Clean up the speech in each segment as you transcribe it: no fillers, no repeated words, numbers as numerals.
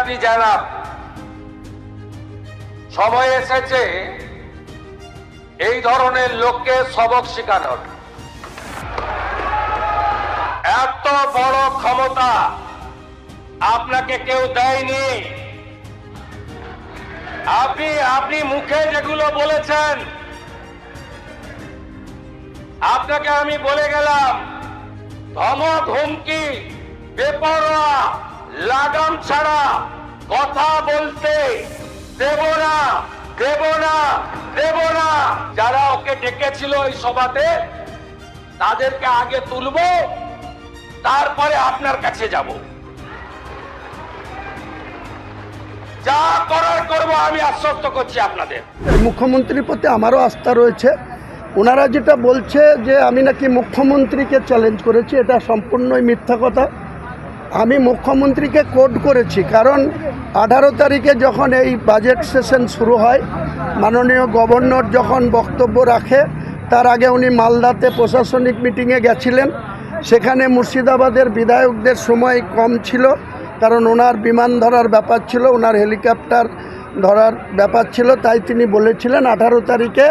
কথাটি জানাব, সময় এসেছে এই ধরনের লোককে সবক শেখানোর। এত বড় ক্ষমতা আপনাকে কেউ দেয়নি। আপনি মুখে যেগুলো বলেছেন, আপনাকে আমি বলে গেলাম, ধমক হুমকি বেপরোয়া লাগাম ছাড়া কথা বলতে দেব না, দেব না, দেব না। যারা ওকে ডেকেছিল এই সভাতে তাদেরকে আগে তুলবো, তারপরে আপনার কাছে যাব। যা করার করবো, আমি আশ্বস্ত করছি আপনাদের। মুখ্যমন্ত্রীর প্রতি আমারও আস্থা রয়েছে। ওনারা যেটা বলছে যে আমি নাকি মুখ্যমন্ত্রীকে চ্যালেঞ্জ করেছি, এটা সম্পূর্ণই মিথ্যা কথা। আমি মুখ্যমন্ত্রীকে কোড করেছি, কারণ 18 তারিখে যখন এই বাজেট সেশন শুরু হয়, মাননীয় গভর্নর যখন বক্তব্য রাখে, তার আগে উনি মালদাতে প্রশাসনিক মিটিংয়ে গেছিলেন। সেখানে মুর্শিদাবাদের বিধায়কদের সময় কম ছিল, কারণ ওনার বিমান ধরার ব্যাপার ছিল, ওনার হেলিকপ্টার ধরার ব্যাপার ছিল। তাই তিনি বলেছিলেন 18 তারিখে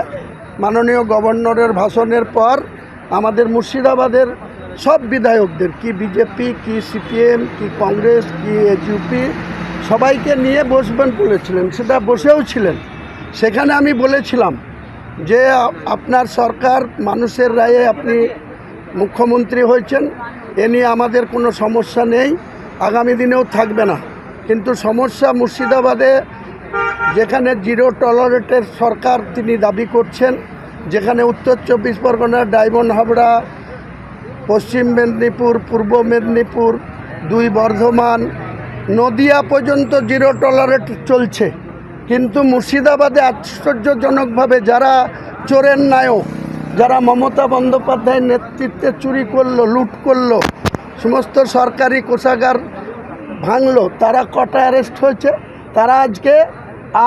মাননীয় গভর্নরের ভাষণের পর আমাদের মুর্শিদাবাদের সব বিধায়কদের, কি বিজেপি, কি সিপিএম, কি কংগ্রেস, কি এসইউপি, সবাইকে নিয়ে বসবেন বলেছিলেন। সেটা বসেও ছিলেন। সেখানে আমি বলেছিলাম যে আপনার সরকার মানুষের রায়ে আপনি মুখ্যমন্ত্রী হয়েছেন, এ নিয়ে আমাদের কোনো সমস্যা নেই, আগামী দিনেও থাকবে না। কিন্তু সমস্যা মুর্শিদাবাদে, যেখানে জিরো টলারেটের সরকার তিনি দাবি করছেন, যেখানে উত্তর 24 পরগনার ডায়মন্ড হাবড়া, পশ্চিম মেদিনীপুর, পূর্ব মেদিনীপুর, 2 বর্ধমান, নদিয়া পর্যন্ত জিরো টলারেট চলছে। কিন্তু মুর্শিদাবাদে আশ্চর্যজনকভাবে যারা চোরের নায়ক, যারা মমতা বন্দ্যোপাধ্যায়ের নেতৃত্বে চুরি করলো, লুট করলো, সমস্ত সরকারি কোষাগার ভাঙলো, তারা কটা অ্যারেস্ট হয়েছে? তারা আজকে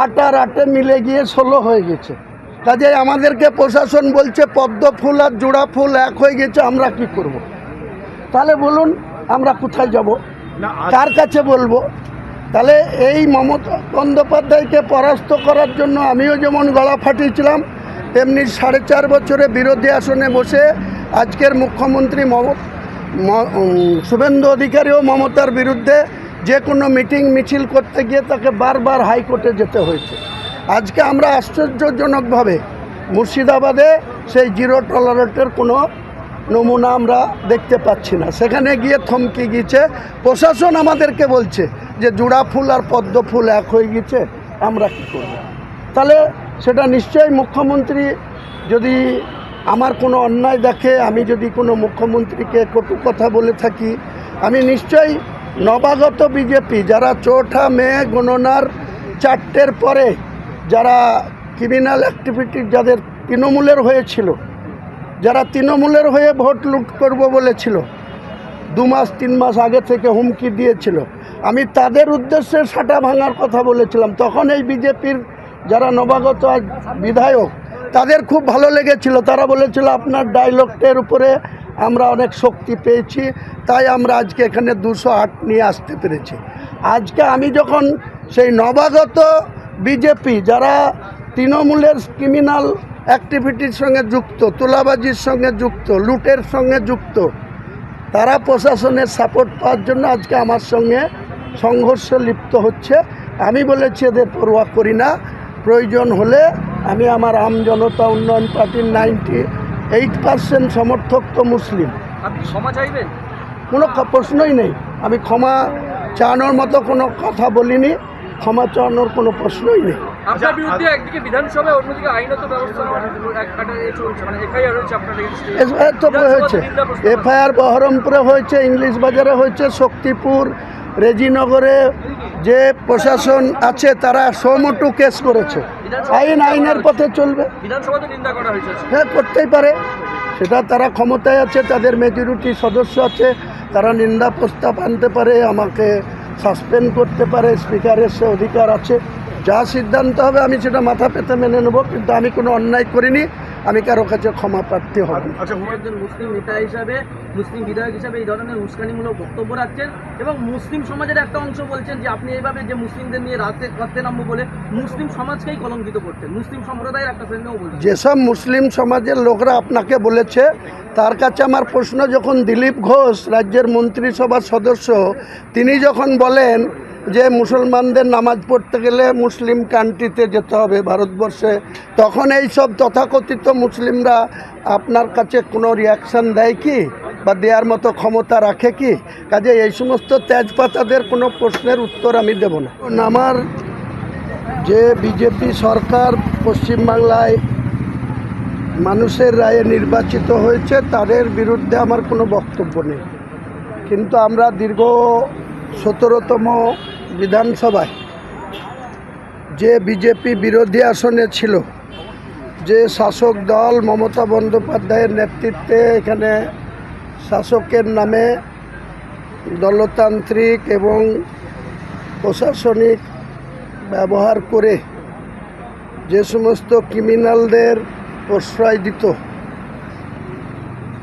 8 আর 8 মিলে গিয়ে 16 হয়ে গেছে। কাজে আমাদেরকে প্রশাসন বলছে পদ্ম ফুল আর জোড়া ফুল এক হয়ে গেছে, আমরা কি করব? তাহলে বলুন আমরা কোথায় যাব, কার কাছে বলবো? তাহলে এই মমতা বন্দ্যোপাধ্যায়কে পরাস্ত করার জন্য আমিও যেমন গলা ফাটিয়েছিলাম, তেমনি 4.5 বছরে বিরোধী আসনে বসে আজকের মুখ্যমন্ত্রী শুভেন্দু অধিকারীও মমতার বিরুদ্ধে যে কোনো মিটিং মিছিল করতে গিয়ে তাকে বারবার হাইকোর্টে যেতে হয়েছে। আজকে আমরা আশ্চর্যজনকভাবে মুর্শিদাবাদে সেই জিরো টলারেটের কোনো নমুনা আমরা দেখতে পাচ্ছি না। সেখানে গিয়ে থমকে গিয়েছে। প্রশাসন আমাদেরকে বলছে যে জোড়া ফুল আর পদ্ম ফুল এক হয়ে গেছে, আমরা কী করব? তাহলে সেটা নিশ্চয়ই মুখ্যমন্ত্রী, যদি আমার কোনো অন্যায় দেখে, আমি যদি কোনো মুখ্যমন্ত্রীকে কটু কথা বলে থাকি, আমি নিশ্চয়ই নবাগত বিজেপি যারা 4 মে গণনার 4টের পরে যারা ক্রিমিনাল অ্যাক্টিভিটি, যাদের তৃণমূলের হয়েছিল, যারা তৃণমূলের হয়ে ভোট লুট করব বলেছিল, 2 মাস 3 মাস আগে থেকে হুমকি দিয়েছিল, আমি তাদের উদ্দেশ্যে সাটা ভাঙার কথা বলেছিলাম। তখন এই বিজেপির যারা নবাগত বিধায়ক, তাদের খুব ভালো লেগেছিল। তারা বলেছিল আপনার ডায়লগটার উপরে আমরা অনেক শক্তি পেয়েছি, তাই আমরা আজকে এখানে 208 নিয়ে আসতে পেরেছি। আজকে আমি যখন সেই নবাগত বিজেপি যারা তৃণমূলের ক্রিমিনাল অ্যাক্টিভিটির সঙ্গে যুক্ত, তোলাবাজির সঙ্গে যুক্ত, লুটের সঙ্গে যুক্ত, তারা প্রশাসনের সাপোর্ট পাওয়ার জন্য আজকে আমার সঙ্গে সংঘর্ষে লিপ্ত হচ্ছে। আমি বলেছি এদের পরোয়া করি না, প্রয়োজন হলে আমি আমার আম জনতা উন্নয়ন পার্টির 98% সমর্থক তো মুসলিম। আপনি ক্ষমা চাইবেন? কোনো প্রশ্নই নেই। আমি ক্ষমা চাওয়ানোর মতো কোনো কথা বলিনি, ক্ষমা চাওয়ানোর কোনো প্রশ্নই নেই। আপনার বিরুদ্ধে একদিকে বিধানসভায়, অন্যদিকে আইনত ব্যবস্থা চলছে, মানে এফআইআর হয়েছে আপনার। এফআইআর তো হয়েছে, এফআইআর বহরমপুরে হয়েছে, ইংলিশ বাজারে হয়েছে, শক্তিপুর, রেজিনগরে যে প্রশাসন আছে তারা সমটু কেস করেছে। আইনের পথে চলবে। বিধানসভাতে নিন্দা করা হয়েছে। হ্যাঁ, করতেই পারে, সেটা তারা ক্ষমতায় আছে, তাদের মেজরিটি সদস্য আছে, তারা নিন্দা প্রস্তাব আনতে পারে, আমাকে সাসপেন্ড করতে পারে, স্পিকারের সে অধিকার আছে। যা সিদ্ধান্ত হবে আমি সেটা মাথা পেতে মেনে নেব। কিন্তু আমি কোনো অন্যায় করিনি, আমি কারো কাছে ক্ষমা প্রার্থী হব না। আচ্ছা, একজন মুসলিম নেতা হিসাবে, মুসলিম বিধায়ক হিসাবে এই ধরনের উস্কানিমূলক বক্তব্য রাখছেন এবং মুসলিম সমাজের একটা অংশ বলছেন যে আপনি এইভাবে যে মুসলিমদের নিয়ে রাতে নামবো বলে মুসলিম সমাজকেই কলঙ্কিত করছেন, মুসলিম সম্প্রদায়ের একটা শ্রেণীও বলছেন। যেসব মুসলিম সমাজের লোকরা আপনাকে বলেছে তার কাছে আমার প্রশ্ন, যখন দিলীপ ঘোষ রাজ্যের মন্ত্রিসভার সদস্য তিনি যখন বলেন যে মুসলমানদের নামাজ পড়তে গেলে মুসলিম কান্ট্রিতে যেতে হবে ভারতবর্ষে, তখন এই সব তথাকথিত মুসলিমরা আপনার কাছে কোনো রিয়াকশান দেয় কি বা দেওয়ার মতো ক্ষমতা রাখে কি? কাজে এই সমস্ত তেজপাতাদের কোনো প্রশ্নের উত্তর আমি দেব না। আমার যে বিজেপি সরকার পশ্চিমবাংলায় মানুষের রায়ে নির্বাচিত হয়েছে তাদের বিরুদ্ধে আমার কোনো বক্তব্য নেই, কিন্তু আমরা দীর্ঘ 17তম বিধানসভায় যে বিজেপি বিরোধী আসনে ছিল, যে শাসক দল মমতা বন্দ্যোপাধ্যায়ের নেতৃত্বে এখানে শাসকের নামে দলতান্ত্রিক এবং প্রশাসনিক ব্যবহার করে যে সমস্ত ক্রিমিনালদের প্রশ্রয় দিত,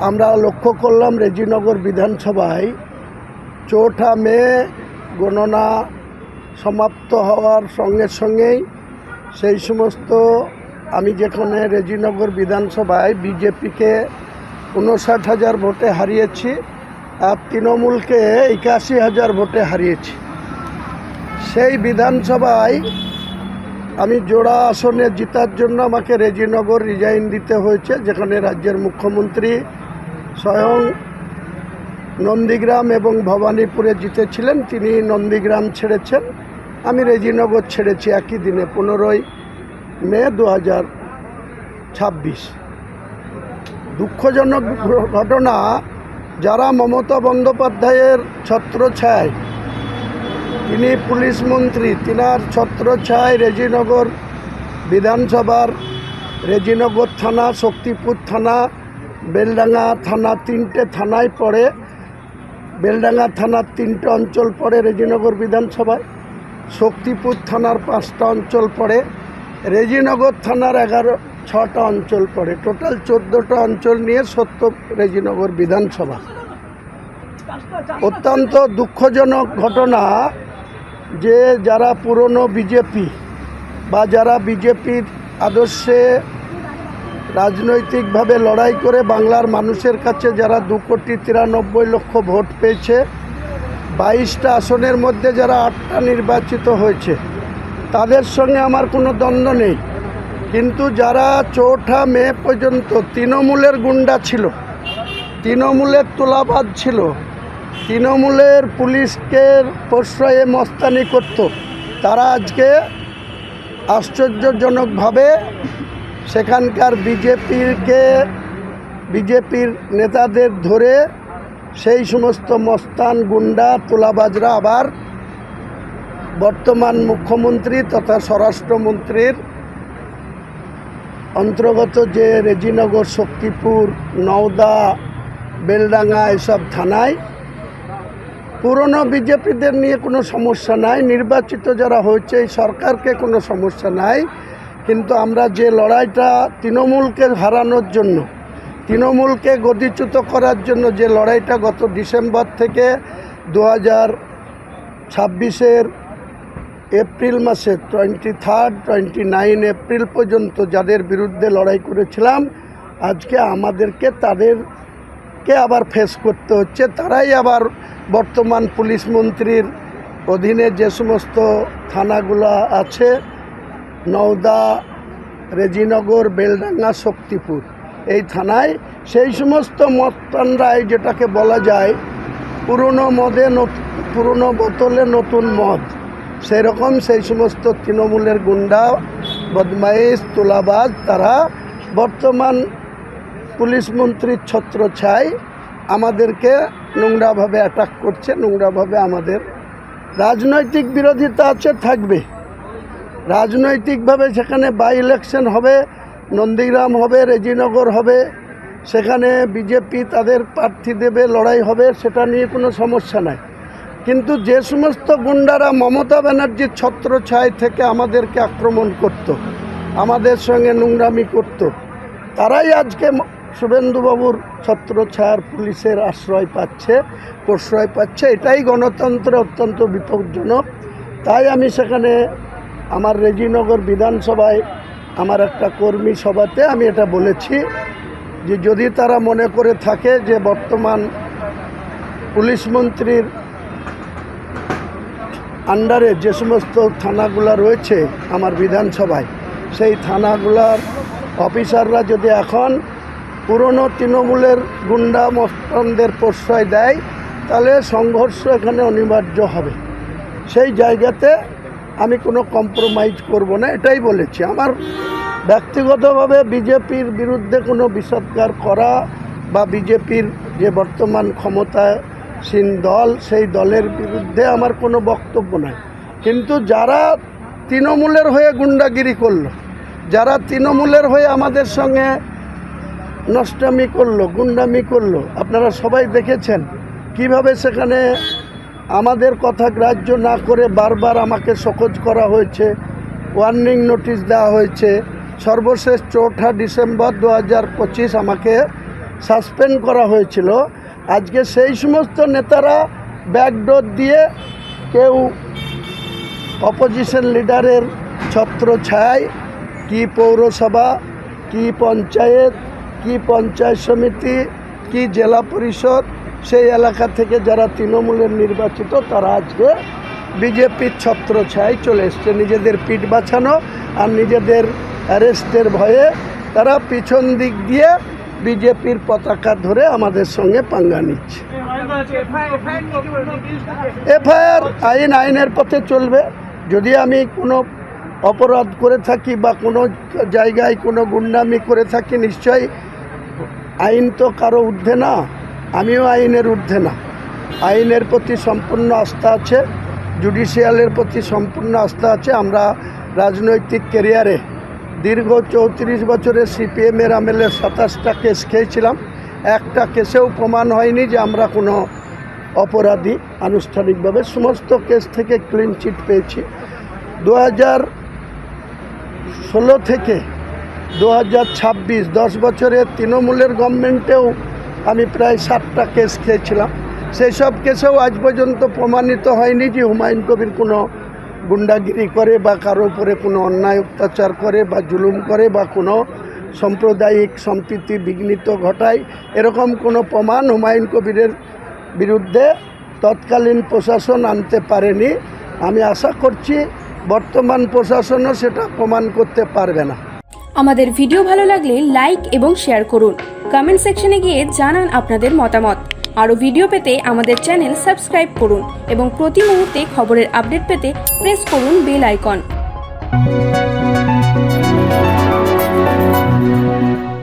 আমরা লক্ষ্য করলাম রেজিনগর বিধানসভায় 4 মে গণনা সমাপ্ত হওয়ার সঙ্গে সঙ্গেই সেই সমস্ত, আমি যেখানে রেজিনগর বিধানসভায় বিজেপিকে 59,000 ভোটে হারিয়েছি আর তৃণমূলকে 81,000 ভোটে হারিয়েছি, সেই বিধানসভায় আমি জোড়া আসনে জেতার জন্য আমাকে রেজিনগর রিজাইন দিতে হয়েছে, যেখানে রাজ্যের মুখ্যমন্ত্রী স্বয়ং নন্দীগ্রাম এবং ভবানীপুরে জিতেছিলেন, তিনি নন্দীগ্রাম ছেড়েছেন, আমি রেজিনগর ছেড়েছি একই দিনে 15 মে 2026। দুঃখজনক ঘটনা, যারা মমতা বন্দ্যোপাধ্যায়ের ছত্রছায়ায়, তিনি পুলিশ মন্ত্রী, তিনার ছত্রছায়ায় রেজিনগর বিধানসভার রেজিনগর থানা, শক্তিপুর থানা, বেলডাঙ্গা থানা, 3টে থানায় পড়ে। বেলডাঙ্গা থানার 3টে অঞ্চল পড়ে রেজিনগর বিধানসভায়, শক্তিপুর থানার 5টা অঞ্চল পড়ে, রেজিনগর থানার 6টা অঞ্চল পড়ে, টোটাল 14টা অঞ্চল নিয়ে রেজিনগর বিধানসভা। অত্যন্ত দুঃখজনক ঘটনা যে যারা পুরনো বিজেপি বা যারা বিজেপির আদর্শে রাজনৈতিকভাবে লড়াই করে বাংলার মানুষের কাছে যারা 2,93,00,000 ভোট পেয়েছে, 22টা আসনের মধ্যে যারা 8টা নির্বাচিত হয়েছে, তাদের সঙ্গে আমার কোনো দ্বন্দ্ব নেই, কিন্তু যারা 4 মে পর্যন্ত তৃণমূলের গুন্ডা ছিল, তৃণমূলের তোলাবাজ ছিল, তৃণমূলের পুলিশকে প্রশ্রয়ে মস্তানি করত, তারা আজকে আশ্চর্যজনকভাবে সেখানকার বিজেপির নেতাদের ধরে সেই সমস্ত মস্তান গুন্ডা তোলাবাজরা আবার বর্তমান মুখ্যমন্ত্রী তথা স্বরাষ্ট্রমন্ত্রীর অন্তর্গত যে রেজিনগর, শক্তিপুর, নওদা, বেলডাঙ্গা এসব থানায় পুরনো বিজেপিদের নিয়ে কোনো সমস্যা নাই, নির্বাচিত যারা হয়েছে এই সরকারকে কোনো সমস্যা নাই, কিন্তু আমরা যে লড়াইটা তৃণমূলকে হারানোর জন্য, তৃণমূলকে গদিচ্যুত করার জন্য যে লড়াইটা গত ডিসেম্বর থেকে 2026-এর এপ্রিল মাসে 29 এপ্রিল পর্যন্ত যাদের বিরুদ্ধে লড়াই করেছিলাম, আজকে আমাদেরকে তাদেরকে আবার ফেস করতে হচ্ছে। তারাই আবার বর্তমান পুলিশ মন্ত্রীর অধীনে যে সমস্ত থানাগুলো আছে, নওদা, রেজিনগর, বেলডাঙ্গা, শক্তিপুর, এই থানায় সেই সমস্ত মস্তানরাই, যেটাকে বলা যায় পুরনো বোতলে নতুন মদ, সেরকম সেই সমস্ত তৃণমূলের গুন্ডা, বদমাইশ, তোলাবাজ, তারা বর্তমান পুলিশ মন্ত্রীর ছত্রছায়ায় আমাদেরকে নোংরাভাবে অ্যাটাক করছে, নোংরাভাবে আমাদের রাজনৈতিক বিরোধিতা আছে, থাকবে রাজনৈতিকভাবে। সেখানে বাই ইলেকশন হবে, নন্দীগ্রাম হবে, রেজিনগর হবে, সেখানে বিজেপি তাদের প্রার্থী দেবে, লড়াই হবে, সেটা নিয়ে কোনো সমস্যা নাই, কিন্তু যে সমস্ত গুন্ডারা মমতা ব্যানার্জির ছত্রছায়া থেকে আমাদেরকে আক্রমণ করত, আমাদের সঙ্গে নোংরামি করত, তারাই আজকে শুভেন্দুবাবুর ছত্রছায়ার পুলিশের আশ্রয় পাচ্ছে, প্রশ্রয় পাচ্ছে। এটাই গণতন্ত্রে অত্যন্ত বিপজ্জনক। তাই আমি সেখানে আমার রেজিনগর বিধানসভায় আমার একটা কর্মী সভাতে আমি এটা বলেছি যে যদি তারা মনে করে থাকে যে বর্তমান পুলিশ মন্ত্রীর আন্ডারে যে সমস্ত থানাগুলো রয়েছে আমার বিধানসভায়, সেই থানাগুলার অফিসাররা যদি এখন পুরনো তৃণমূলের গুন্ডা মস্তানদের প্রশ্রয় দেয়, তাহলে সংঘর্ষ এখানে অনিবার্য হবে। সেই জায়গাতে আমি কোনো কম্প্রোমাইজ করব না, এটাই বলেছি। আমার ব্যক্তিগতভাবে বিজেপির বিরুদ্ধে কোনো বিষোদ্গার করা বা বিজেপির যে বর্তমান ক্ষমতাসীন দল, সেই দলের বিরুদ্ধে আমার কোনো বক্তব্য নাই। কিন্তু যারা তৃণমূলের হয়ে গুন্ডাগিরি করলো, যারা তৃণমূলের হয়ে আমাদের সঙ্গে নষ্টামি করলো, গুন্ডামি করলো, আপনারা সবাই দেখেছেন কিভাবে সেখানে আমাদের কথা গ্রাহ্য না করে বারবার আমাকে শোকজ করা হয়েছে, ওয়ার্নিং নোটিশ দেওয়া হয়েছে। সর্বশেষ 4 ডিসেম্বর 2025 আমাকে সাসপেন্ড করা হয়েছিল। আজকে সেই সমস্ত নেতারা ব্যাকডোর দিয়ে কেউ অপোজিশন লিডারের ছত্রছায়ায় কি পৌরসভা, কি পঞ্চায়েত, কি পঞ্চায়েত সমিতি, কি জেলা পরিষদ, সেই এলাকা থেকে যারা তৃণমূলের নির্বাচিত তারা আজকে বিজেপির ছত্রছায়ায় চলে এসছে। নিজেদের পিঠ বাঁচানো আর নিজেদের অ্যারেস্টের ভয়ে তারা পিছন দিক দিয়ে বিজেপির পতাকা ধরে আমাদের সঙ্গে পাঙ্গা নিচ্ছে। এফআইআর আইনের পথে চলবে। যদি আমি কোনো অপরাধ করে থাকি বা কোনো জায়গায় কোনো গুন্ডামি করে থাকি, নিশ্চয়ই আইন তো কারো ঊর্ধ্বে না, আমিও আইনের ঊর্ধ্বে না। আইনের প্রতি সম্পূর্ণ আস্থা আছে, জুডিশিয়ালের প্রতি সম্পূর্ণ আস্থা আছে। আমরা রাজনৈতিক ক্যারিয়ারে দীর্ঘ 34 বছরের সিপিএমের আমলে 27টা কেস খেয়েছিলাম। একটা কেসেও প্রমাণ হয়নি যে আমরা কোনো অপরাধী। আনুষ্ঠানিকভাবে সমস্ত কেস থেকে ক্লিন চিট পেয়েছি। 2016 থেকে 2026 10 বছরে তৃণমূলের গভর্নমেন্টেও আমি প্রায় 7টা কেস খেয়েছিলাম। সেই সব কেসেও আজ পর্যন্ত প্রমাণিত হয়নি যে হুমায়ুন কবির কোনো গুন্ডাগিরি করে বা কারো উপরে কোনো অন্যায় অত্যাচার করে বা জুলুম করে বা কোনো সাম্প্রদায়িক সম্প্রীতি বিঘ্নিত ঘটায়। এরকম কোনো প্রমাণ হুমায়ুন কবিরের বিরুদ্ধে তৎকালীন প্রশাসন আনতে পারেনি। আমি আশা করছি বর্তমান প্রশাসনও সেটা প্রমাণ করতে পারবে না। আমাদের ভিডিও ভালো লাগলে লাইক এবং শেয়ার করুন। কমেন্ট সেকশনে গিয়ে জানান আপনাদের মতামত। আরও ভিডিও পেতে আমাদের চ্যানেল সাবস্ক্রাইব করুন এবং প্রতি মুহূর্তে খবরের আপডেট পেতে প্রেস করুন বেল আইকন।